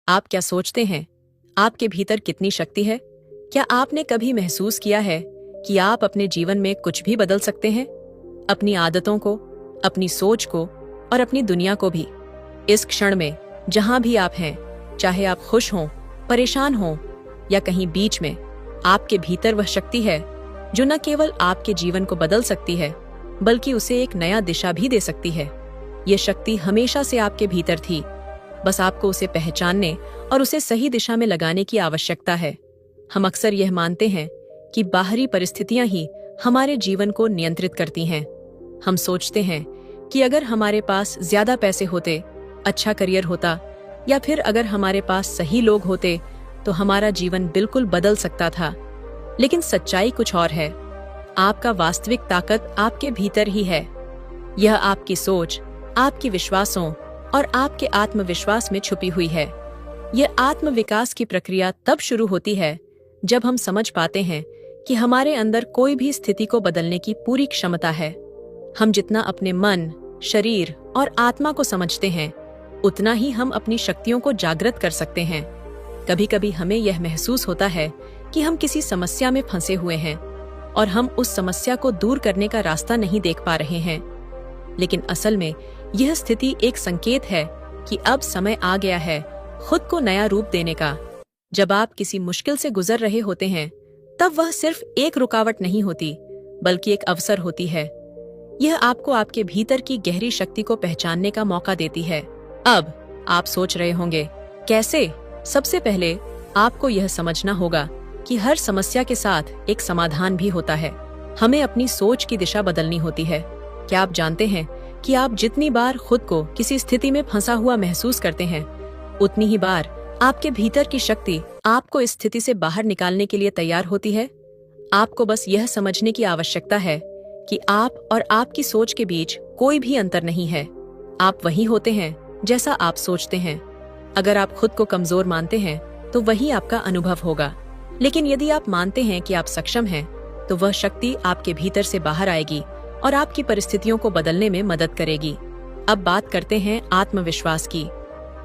आप क्या सोचते हैं? आपके भीतर कितनी शक्ति है? क्या आपने कभी महसूस किया है कि आप अपने जीवन में कुछ भी बदल सकते हैं? अपनी आदतों को, अपनी सोच को और अपनी दुनिया को भी। इस क्षण में जहां भी आप हैं, चाहे आप खुश हों, परेशान हों या कहीं बीच में, आपके भीतर वह शक्ति है जो न केवल आपके जीवन को बदल सकती है, बल्कि उसे एक नया दिशा भी दे सकती है। ये शक्ति हमेशा से आपके भीतर थी, बस आपको उसे पहचानने और उसे सही दिशा में लगाने की आवश्यकता है। हम अक्सर यह मानते हैं कि बाहरी परिस्थितियां ही हमारे जीवन को नियंत्रित करती हैं। हम सोचते हैं कि अगर हमारे पास ज्यादा पैसे होते, अच्छा करियर होता या फिर अगर हमारे पास सही लोग होते तो हमारा जीवन बिल्कुल बदल सकता था। लेकिन सच्चाई कुछ और है। आपका वास्तविक ताकत आपके भीतर ही है। यह आपकी सोच, आपके विश्वासों और आपके आत्मविश्वास में छुपी हुई है। यह आत्मविकास की प्रक्रिया तब शुरू होती है जब हम समझ पाते हैं कि हमारे अंदर कोई भी स्थिति को बदलने की पूरी क्षमता है। हम जितना अपने मन, शरीर और आत्मा को समझते हैं, उतना ही हम अपनी शक्तियों को जागृत कर सकते हैं। कभी कभी हमें यह महसूस होता है कि हम किसी समस्या में फंसे हुए हैं और हम उस समस्या को दूर करने का रास्ता नहीं देख पा रहे हैं। लेकिन असल में यह स्थिति एक संकेत है कि अब समय आ गया है खुद को नया रूप देने का। जब आप किसी मुश्किल से गुजर रहे होते हैं, तब वह सिर्फ एक रुकावट नहीं होती, बल्कि एक अवसर होती है। यह आपको आपके भीतर की गहरी शक्ति को पहचानने का मौका देती है। अब आप सोच रहे होंगे, कैसे? सबसे पहले आपको यह समझना होगा कि हर समस्या के साथ एक समाधान भी होता है। हमें अपनी सोच की दिशा बदलनी होती है। क्या आप जानते हैं कि आप जितनी बार खुद को किसी स्थिति में फंसा हुआ महसूस करते हैं, उतनी ही बार आपके भीतर की शक्ति आपको इस स्थिति से बाहर निकालने के लिए तैयार होती है। आपको बस यह समझने की आवश्यकता है कि आप और आपकी सोच के बीच कोई भी अंतर नहीं है। आप वही होते हैं जैसा आप सोचते हैं। अगर आप खुद को कमजोर मानते हैं तो वही आपका अनुभव होगा। लेकिन यदि आप मानते हैं कि आप सक्षम हैं, तो वह शक्ति आपके भीतर से बाहर आएगी और आपकी परिस्थितियों को बदलने में मदद करेगी। अब बात करते हैं आत्मविश्वास की।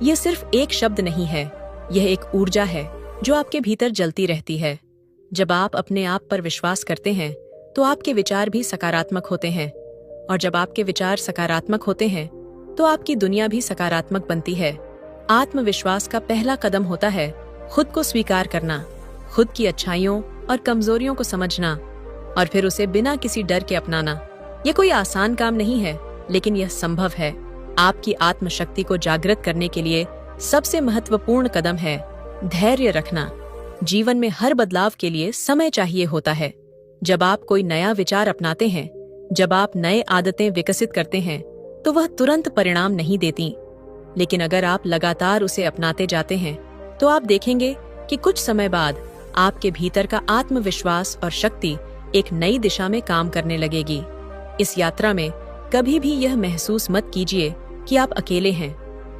यह सिर्फ एक शब्द नहीं है, यह एक ऊर्जा है जो आपके भीतर जलती रहती है। जब आप अपने आप पर विश्वास करते हैं, तो आपके विचार भी सकारात्मक होते हैं, और जब आपके विचार सकारात्मक होते हैं, तो आपकी दुनिया भी सकारात्मक बनती है। आत्मविश्वास का पहला कदम होता है खुद को स्वीकार करना, खुद की अच्छाइयों और कमजोरियों को समझना और फिर उसे बिना किसी डर के अपनाना। यह कोई आसान काम नहीं है, लेकिन यह संभव है। आपकी आत्मशक्ति को जागृत करने के लिए सबसे महत्वपूर्ण कदम है धैर्य रखना। जीवन में हर बदलाव के लिए समय चाहिए होता है। जब आप कोई नया विचार अपनाते हैं, जब आप नए आदतें विकसित करते हैं, तो वह तुरंत परिणाम नहीं देती। लेकिन अगर आप लगातार उसे अपनाते जाते हैं, तो आप देखेंगे कि कुछ समय बाद आपके भीतर का आत्मविश्वास और शक्ति एक नई दिशा में काम करने लगेगी। इस यात्रा में कभी भी यह महसूस मत कीजिए कि आप अकेले हैं।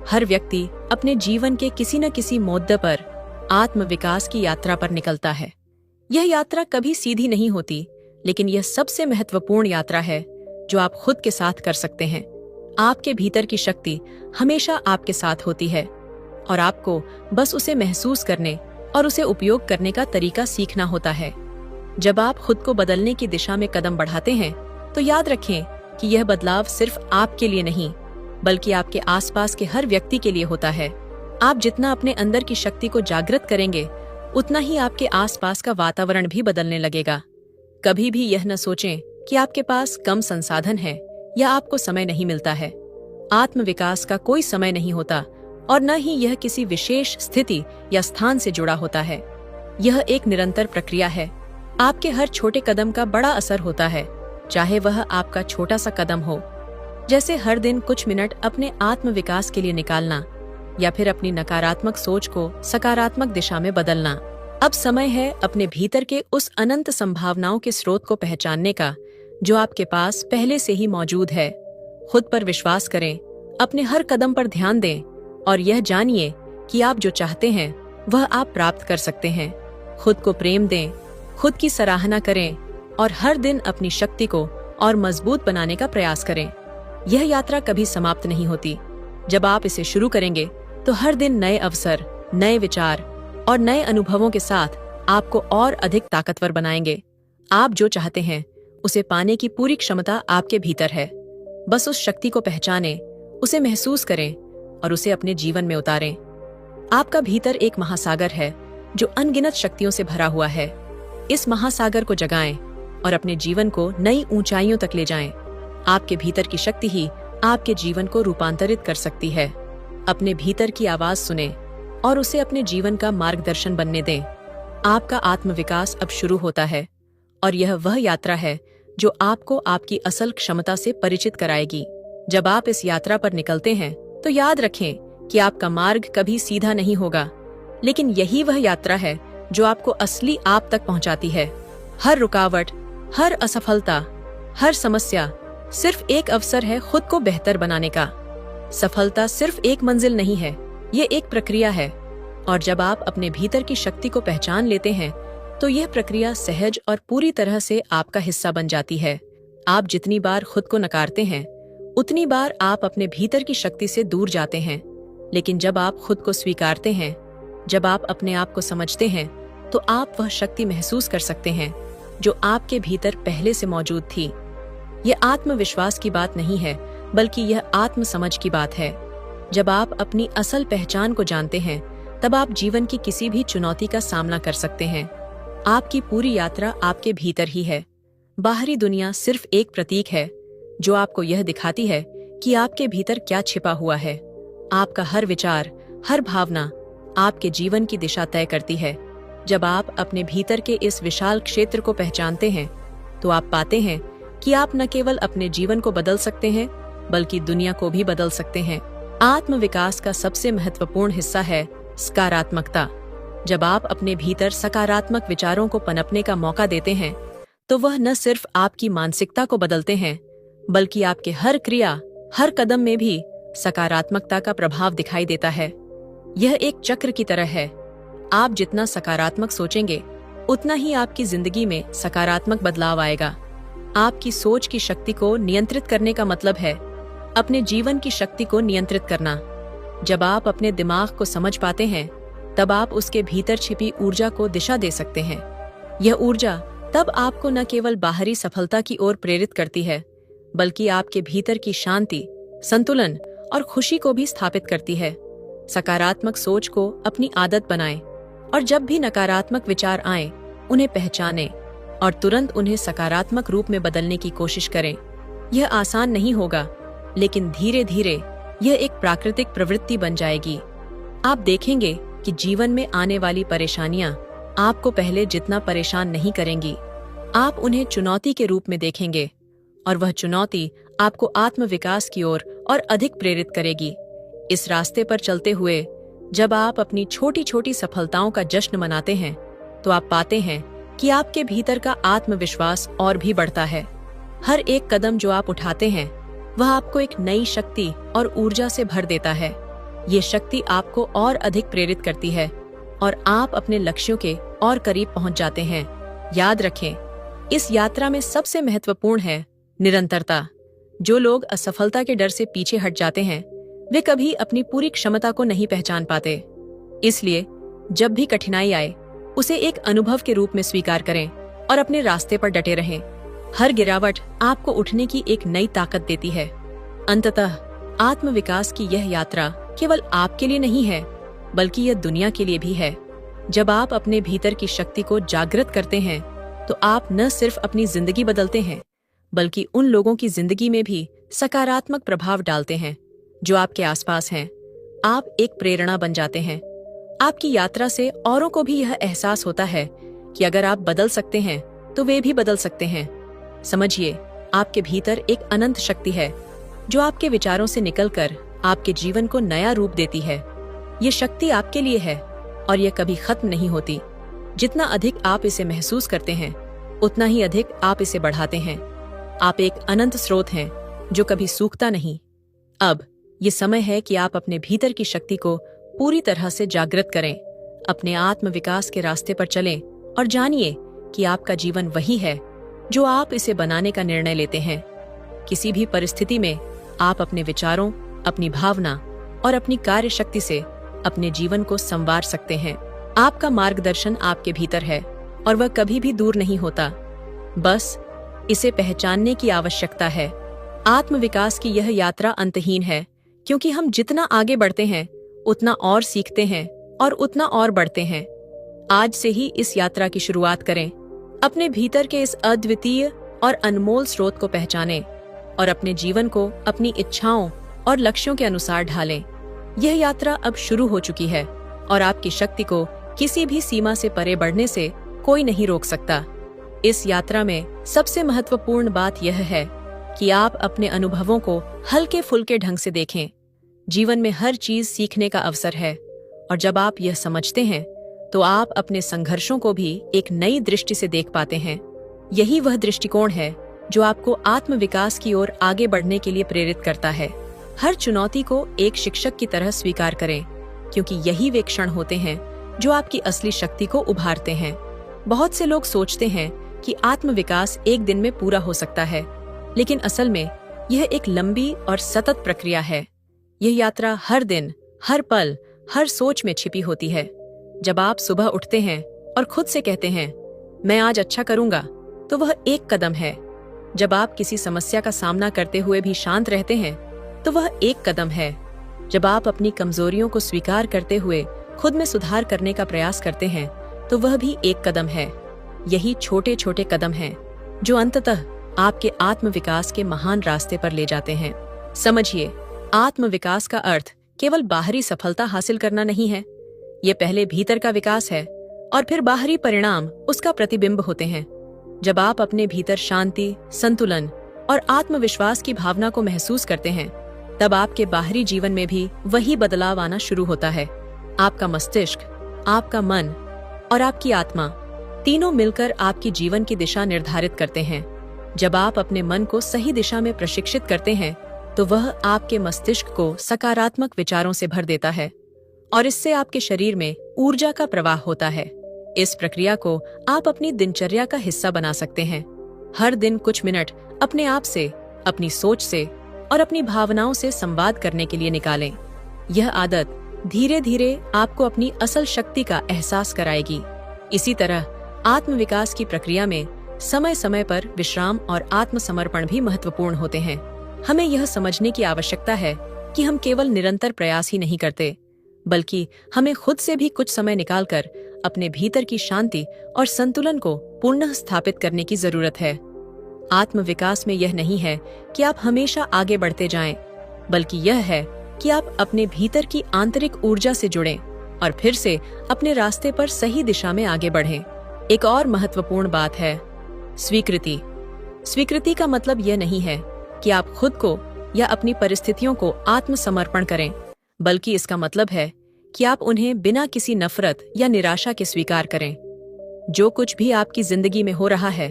हर व्यक्ति अपने जीवन के किसी न किसी मोड़ पर आत्मविकास की यात्रा पर निकलता है। यह यात्रा कभी सीधी नहीं होती, लेकिन यह सबसे महत्वपूर्ण यात्रा है जो आप खुद के साथ कर सकते हैं। आपके भीतर की शक्ति हमेशा आपके साथ होती है और आपको बस उसे महसूस करने और उसे उपयोग करने का तरीका सीखना होता है। जब आप खुद को बदलने की दिशा में कदम बढ़ाते हैं, तो याद रखें कि यह बदलाव सिर्फ आपके लिए नहीं, बल्कि आपके आसपास के हर व्यक्ति के लिए होता है। आप जितना अपने अंदर की शक्ति को जागृत करेंगे, उतना ही आपके आसपास का वातावरण भी बदलने लगेगा। कभी भी यह न सोचें कि आपके पास कम संसाधन है या आपको समय नहीं मिलता है। आत्मविकास का कोई समय नहीं होता और न ही यह किसी विशेष स्थिति या स्थान से जुड़ा होता है। यह एक निरंतर प्रक्रिया है। आपके हर छोटे कदम का बड़ा असर होता है, चाहे वह आपका छोटा सा कदम हो, जैसे हर दिन कुछ मिनट अपने आत्मविकास के लिए निकालना या फिर अपनी नकारात्मक सोच को सकारात्मक दिशा में बदलना। अब समय है अपने भीतर के उस अनंत संभावनाओं के स्रोत को पहचानने का जो आपके पास पहले से ही मौजूद है। खुद पर विश्वास करें, अपने हर कदम पर ध्यान दें और यह जानिए कि आप जो चाहते हैं वह आप प्राप्त कर सकते हैं। खुद को प्रेम दें, खुद की सराहना करें और हर दिन अपनी शक्ति को और मजबूत बनाने का प्रयास करें। यह यात्रा कभी समाप्त नहीं होती। जब आप इसे शुरू करेंगे तो हर दिन नए अवसर, नए विचार और नए अनुभवों के साथ आपको और अधिक ताकतवर बनाएंगे। आप जो चाहते हैं उसे पाने की पूरी क्षमता आपके भीतर है। बस उस शक्ति को पहचानें, उसे महसूस करें और उसे अपने जीवन में उतारें। आपका भीतर एक महासागर है जो अनगिनत शक्तियों से भरा हुआ है। इस महासागर को जगाएं और अपने जीवन को नई ऊंचाइयों तक ले जाएं। आपके भीतर की शक्ति ही आपके जीवन को रूपांतरित कर सकती है। अपने भीतर की आवाज सुने और उसे अपने जीवन का मार्गदर्शन बनने दें। आपका आत्मविकास अब शुरू होता है और यह वह यात्रा है जो आपको आपकी असल क्षमता से परिचित कराएगी। जब आप इस यात्रा पर निकलते हैं तो याद रखें कि आपका मार्ग कभी सीधा नहीं होगा, लेकिन यही वह यात्रा है जो आपको असली आप तक पहुंचाती है। हर रुकावट, हर असफलता, हर समस्या सिर्फ एक अवसर है खुद को बेहतर बनाने का। सफलता सिर्फ एक मंजिल नहीं है, ये एक प्रक्रिया है। और जब आप अपने भीतर की शक्ति को पहचान लेते हैं तो यह प्रक्रिया सहज और पूरी तरह से आपका हिस्सा बन जाती है। आप जितनी बार खुद को नकारते हैं उतनी बार आप अपने भीतर की शक्ति से दूर जाते हैं। लेकिन जब आप खुद को स्वीकारते हैं, जब आप अपने आप को समझते हैं, तो आप वह शक्ति महसूस कर सकते हैं जो आपके भीतर पहले से मौजूद थी। यह आत्मविश्वास की बात नहीं है, बल्कि यह आत्मसमझ की बात है। जब आप अपनी असल पहचान को जानते हैं, तब आप जीवन की किसी भी चुनौती का सामना कर सकते हैं। आपकी पूरी यात्रा आपके भीतर ही है। बाहरी दुनिया सिर्फ एक प्रतीक है जो आपको यह दिखाती है कि आपके भीतर क्या छिपा हुआ है। आपका हर विचार, हर भावना आपके जीवन की दिशा तय करती है। जब आप अपने भीतर के इस विशाल क्षेत्र को पहचानते हैं, तो आप पाते हैं कि आप न केवल अपने जीवन को बदल सकते हैं, बल्कि दुनिया को भी बदल सकते हैं। आत्मविकास का सबसे महत्वपूर्ण हिस्सा है सकारात्मकता। जब आप अपने भीतर सकारात्मक विचारों को पनपने का मौका देते हैं, तो वह न सिर्फ आपकी मानसिकता को बदलते हैं, बल्कि आपके हर क्रिया, हर कदम में भी सकारात्मकता का प्रभाव दिखाई देता है। यह एक चक्र की तरह है। आप जितना सकारात्मक सोचेंगे, उतना ही आपकी जिंदगी में सकारात्मक बदलाव आएगा। आपकी सोच की शक्ति को नियंत्रित करने का मतलब है अपने जीवन की शक्ति को नियंत्रित करना। जब आप अपने दिमाग को समझ पाते हैं, तब आप उसके भीतर छिपी ऊर्जा को दिशा दे सकते हैं। यह ऊर्जा तब आपको न केवल बाहरी सफलता की ओर प्रेरित करती है, बल्कि आपके भीतर की शांति, संतुलन और खुशी को भी स्थापित करती है। सकारात्मक सोच को अपनी आदत बनाएं और जब भी नकारात्मक विचार आएं, उन्हें पहचानें और तुरंत उन्हें सकारात्मक रूप में बदलने की कोशिश करें। यह आसान नहीं होगा, लेकिन धीरे धीरे यह एक प्राकृतिक प्रवृत्ति बन जाएगी। आप देखेंगे कि जीवन में आने वाली परेशानियां आपको पहले जितना परेशान नहीं करेंगी। आप उन्हें चुनौती के रूप में देखेंगे और वह चुनौती आपको आत्मविकास की ओर और अधिक प्रेरित करेगी। इस रास्ते पर चलते हुए जब आप अपनी छोटी छोटी सफलताओं का जश्न मनाते हैं, तो आप पाते हैं कि आपके भीतर का आत्मविश्वास और भी बढ़ता है। हर एक कदम जो आप उठाते हैं, वह आपको एक नई शक्ति और ऊर्जा से भर देता है। ये शक्ति आपको और अधिक प्रेरित करती है और आप अपने लक्ष्यों के और करीब पहुंच जाते हैं। याद रखें, इस यात्रा में सबसे महत्वपूर्ण है निरंतरता। जो लोग असफलता के डर से पीछे हट जाते हैं, वे कभी अपनी पूरी क्षमता को नहीं पहचान पाते। इसलिए जब भी कठिनाई आए, उसे एक अनुभव के रूप में स्वीकार करें और अपने रास्ते पर डटे रहें। हर गिरावट आपको उठने की एक नई ताकत देती है। अंततः आत्मविकास की यह यात्रा केवल आपके लिए नहीं है, बल्कि यह दुनिया के लिए भी है। जब आप अपने भीतर की शक्ति को जागृत करते हैं, तो आप न सिर्फ अपनी जिंदगी बदलते हैं, बल्कि उन लोगों की जिंदगी में भी सकारात्मक प्रभाव डालते हैं जो आपके आसपास हैं। आप एक प्रेरणा बन जाते हैं। आपकी यात्रा से औरों को भी यह एहसास होता है कि अगर आप बदल सकते हैं, तो वे भी बदल सकते हैं। समझिए, आपके भीतर एक अनंत शक्ति है जो आपके विचारों से निकलकर आपके जीवन को नया रूप देती है। ये शक्ति आपके लिए है और यह कभी खत्म नहीं होती। जितना अधिक आप इसे महसूस करते हैं, उतना ही अधिक आप इसे बढ़ाते हैं। आप एक अनंत स्रोत हैं जो कभी सूखता नहीं। अब ये समय है कि आप अपने भीतर की शक्ति को पूरी तरह से जागृत करें। अपने आत्मविकास के रास्ते पर चलें और जानिए कि आपका जीवन वही है जो आप इसे बनाने का निर्णय लेते हैं। किसी भी परिस्थिति में आप अपने विचारों, अपनी भावना और अपनी कार्य शक्ति से अपने जीवन को संवार सकते हैं। आपका मार्गदर्शन आपके भीतर है और वह कभी भी दूर नहीं होता। बस इसे पहचानने की आवश्यकता है। आत्मविकास की यह यात्रा अंतहीन है, क्योंकि हम जितना आगे बढ़ते हैं उतना और सीखते हैं और उतना और बढ़ते हैं। आज से ही इस यात्रा की शुरुआत करें। अपने भीतर के इस अद्वितीय और अनमोल स्रोत को पहचानें और अपने जीवन को अपनी इच्छाओं और लक्ष्यों के अनुसार ढालें। यह यात्रा अब शुरू हो चुकी है और आपकी शक्ति को किसी भी सीमा से परे बढ़ने से कोई नहीं रोक सकता। इस यात्रा में सबसे महत्वपूर्ण बात यह है कि आप अपने अनुभवों को हल्के फुल्के ढंग से देखें। जीवन में हर चीज सीखने का अवसर है, और जब आप यह समझते हैं तो आप अपने संघर्षों को भी एक नई दृष्टि से देख पाते हैं। यही वह दृष्टिकोण है जो आपको आत्मविकास की ओर आगे बढ़ने के लिए प्रेरित करता है। हर चुनौती को एक शिक्षक की तरह स्वीकार करें, क्योंकि यही वे क्षण होते हैं जो आपकी असली शक्ति को उभारते हैं। बहुत से लोग सोचते हैं कि आत्मविकास एक दिन में पूरा हो सकता है, लेकिन असल में यह एक लंबी और सतत प्रक्रिया है। यह यात्रा हर दिन, हर पल, हर सोच में छिपी होती है। जब आप सुबह उठते हैं और खुद से कहते हैं, मैं आज अच्छा करूंगा, तो वह एक कदम है। जब आप किसी समस्या का सामना करते हुए भी शांत रहते हैं, तो वह एक कदम है। जब आप अपनी कमजोरियों को स्वीकार करते हुए खुद में सुधार करने का प्रयास करते हैं, तो वह भी एक कदम है। यही छोटे छोटे कदम हैं जो अंततः आपके आत्मविकास के महान रास्ते पर ले जाते हैं। समझिए, आत्मविकास का अर्थ केवल बाहरी सफलता हासिल करना नहीं है। ये पहले भीतर का विकास है और फिर बाहरी परिणाम उसका प्रतिबिंब होते हैं। जब आप अपने भीतर शांति, संतुलन और आत्मविश्वास की भावना को महसूस करते हैं, तब आपके बाहरी जीवन में भी वही बदलाव आना शुरू होता है। आपका मस्तिष्क, आपका मन और आपकी आत्मा तीनों मिलकर आपकी जीवन की दिशा निर्धारित करते हैं। जब आप अपने मन को सही दिशा में प्रशिक्षित करते हैं, तो वह आपके मस्तिष्क को सकारात्मक विचारों से भर देता है और इससे आपके शरीर में ऊर्जा का प्रवाह होता है। इस प्रक्रिया को आप अपनी दिनचर्या का हिस्सा बना सकते हैं। हर दिन कुछ मिनट अपने आप से, अपनी सोच से और अपनी भावनाओं से संवाद करने के लिए निकालें। यह आदत धीरे धीरे आपको अपनी असल शक्ति का एहसास कराएगी। इसी तरह आत्मविकास की प्रक्रिया में समय समय पर विश्राम और आत्मसमर्पण भी महत्वपूर्ण होते हैं। हमें यह समझने की आवश्यकता है कि हम केवल निरंतर प्रयास ही नहीं करते, बल्कि हमें खुद से भी कुछ समय निकालकर अपने भीतर की शांति और संतुलन को पुनः स्थापित करने की जरूरत है। आत्मविकास में यह नहीं है कि आप हमेशा आगे बढ़ते जाएं, बल्कि यह है कि आप अपने भीतर की आंतरिक ऊर्जा से जुड़ें और फिर से अपने रास्ते पर सही दिशा में आगे बढ़ें। एक और महत्वपूर्ण बात है स्वीकृति। स्वीकृति का मतलब यह नहीं है कि आप खुद को या अपनी परिस्थितियों को आत्मसमर्पण करें, बल्कि इसका मतलब है कि आप उन्हें बिना किसी नफरत या निराशा के स्वीकार करें। जो कुछ भी आपकी जिंदगी में हो रहा है,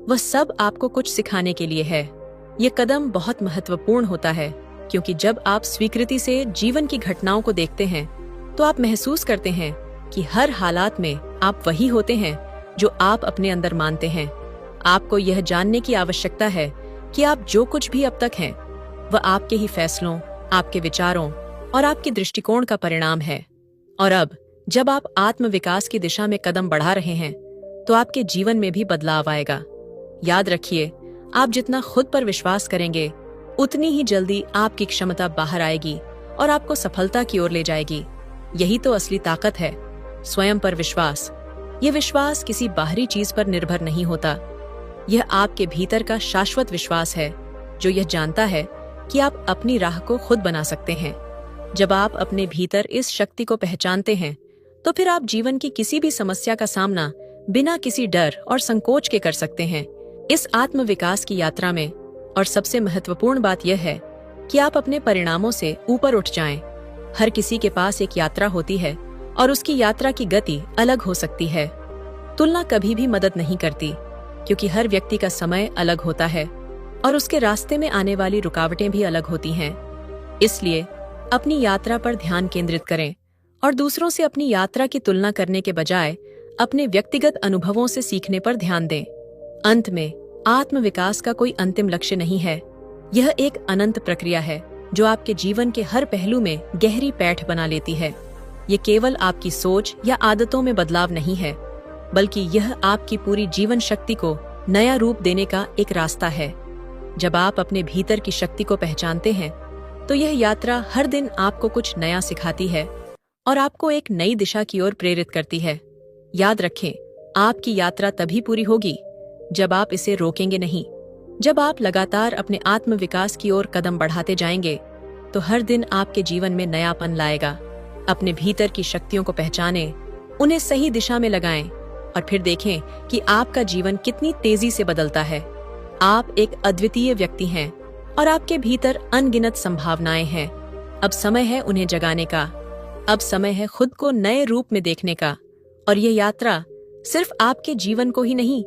वह सब आपको कुछ सिखाने के लिए है। ये कदम बहुत महत्वपूर्ण होता है, क्योंकि जब आप स्वीकृति से जीवन की घटनाओं को देखते हैं, तो आप महसूस करते हैं कि हर हालात में आप वही होते हैं जो आप अपने अंदर मानते हैं। आपको यह जानने की आवश्यकता है कि आप जो कुछ भी अब तक हैं, वह आपके ही फैसलों, आपके विचारों और आपके दृष्टिकोण का परिणाम है। और अब जब आप आत्मविकास की दिशा में कदम बढ़ा रहे हैं, तो आपके जीवन में भी बदलाव आएगा। याद रखिए, आप जितना खुद पर विश्वास करेंगे, उतनी ही जल्दी आपकी क्षमता बाहर आएगी और आपको सफलता की ओर ले जाएगी। यही तो असली ताकत है, स्वयं पर विश्वास। यह विश्वास किसी बाहरी चीज पर निर्भर नहीं होता। यह आपके भीतर का शाश्वत विश्वास है, जो यह जानता है कि आप अपनी राह को खुद बना सकते हैं। जब आप अपने भीतर इस शक्ति को पहचानते हैं, तो फिर आप जीवन की किसी भी समस्या का सामना बिना किसी डर और संकोच के कर सकते हैं। इस आत्मविकास की यात्रा में और सबसे महत्वपूर्ण बात यह है कि आप अपने परिणामों से ऊपर उठ जाएं। हर किसी के पास एक यात्रा होती है और उसकी यात्रा की गति अलग हो सकती है। तुलना कभी भी मदद नहीं करती, क्योंकि हर व्यक्ति का समय अलग होता है और उसके रास्ते में आने वाली रुकावटें भी अलग होती हैं। इसलिए अपनी यात्रा पर ध्यान केंद्रित करें और दूसरों से अपनी यात्रा की तुलना करने के बजाय अपने व्यक्तिगत अनुभवों से सीखने पर ध्यान दें। अंत में, आत्मविकास का कोई अंतिम लक्ष्य नहीं है। यह एक अनंत प्रक्रिया है जो आपके जीवन के हर पहलू में गहरी पैठ बना लेती है। ये केवल आपकी सोच या आदतों में बदलाव नहीं है, बल्कि यह आपकी पूरी जीवन शक्ति को नया रूप देने का एक रास्ता है। जब आप अपने भीतर की शक्ति को पहचानते हैं, तो यह यात्रा हर दिन आपको कुछ नया सिखाती है और आपको एक नई दिशा की ओर प्रेरित करती है। याद रखें, आपकी यात्रा तभी पूरी होगी जब आप इसे रोकेंगे नहीं। जब आप लगातार अपने आत्म विकास की ओर कदम बढ़ाते जाएंगे, तो हर दिन आपके जीवन में नयापन लाएगा। अपने भीतर की शक्तियों को पहचानें, उन्हें सही दिशा में लगाएं और फिर देखें कि आपका जीवन कितनी तेजी से बदलता है। आप एक अद्वितीय व्यक्ति हैं और आपके भीतर अनगिनत संभावनाएं हैं। अब समय है उन्हें जगाने का। अब समय है खुद को नए रूप में देखने का। और यह यात्रा सिर्फ आपके जीवन को ही नहीं,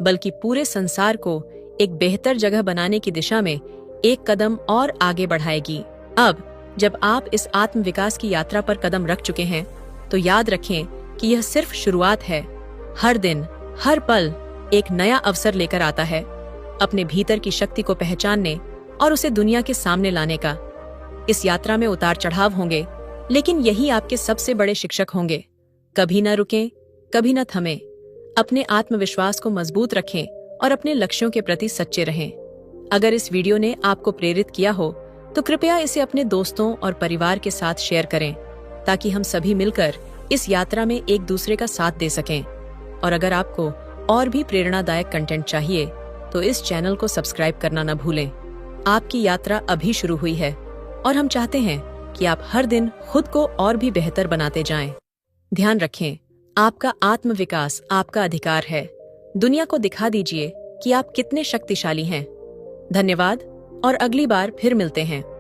बल्कि पूरे संसार को एक बेहतर जगह बनाने की दिशा में एक कदम और आगे बढ़ाएगी। अब जब आप इस आत्म विकास की यात्रा पर कदम रख चुके हैं, तो याद रखें कि यह सिर्फ शुरुआत है। हर दिन, हर पल एक नया अवसर लेकर आता है अपने भीतर की शक्ति को पहचानने और उसे दुनिया के सामने लाने का। इस यात्रा में उतार चढ़ाव होंगे, लेकिन यही आपके सबसे बड़े शिक्षक होंगे। कभी न रुकें, कभी न थमें। अपने आत्मविश्वास को मजबूत रखें और अपने लक्ष्यों के प्रति सच्चे रहें। अगर इस वीडियो ने आपको प्रेरित किया हो, तो कृपया इसे अपने दोस्तों और परिवार के साथ शेयर करें, ताकि हम सभी मिलकर इस यात्रा में एक दूसरे का साथ दे सकें। और अगर आपको और भी प्रेरणादायक कंटेंट चाहिए, तो इस चैनल को सब्सक्राइब करना न भूलें। आपकी यात्रा अभी शुरू हुई है और हम चाहते हैं कि आप हर दिन खुद को और भी बेहतर बनाते जाएं। ध्यान रखें, आपका आत्म विकास आपका अधिकार है। दुनिया को दिखा दीजिए कि आप कितने शक्तिशाली हैं। धन्यवाद और अगली बार फिर मिलते हैं।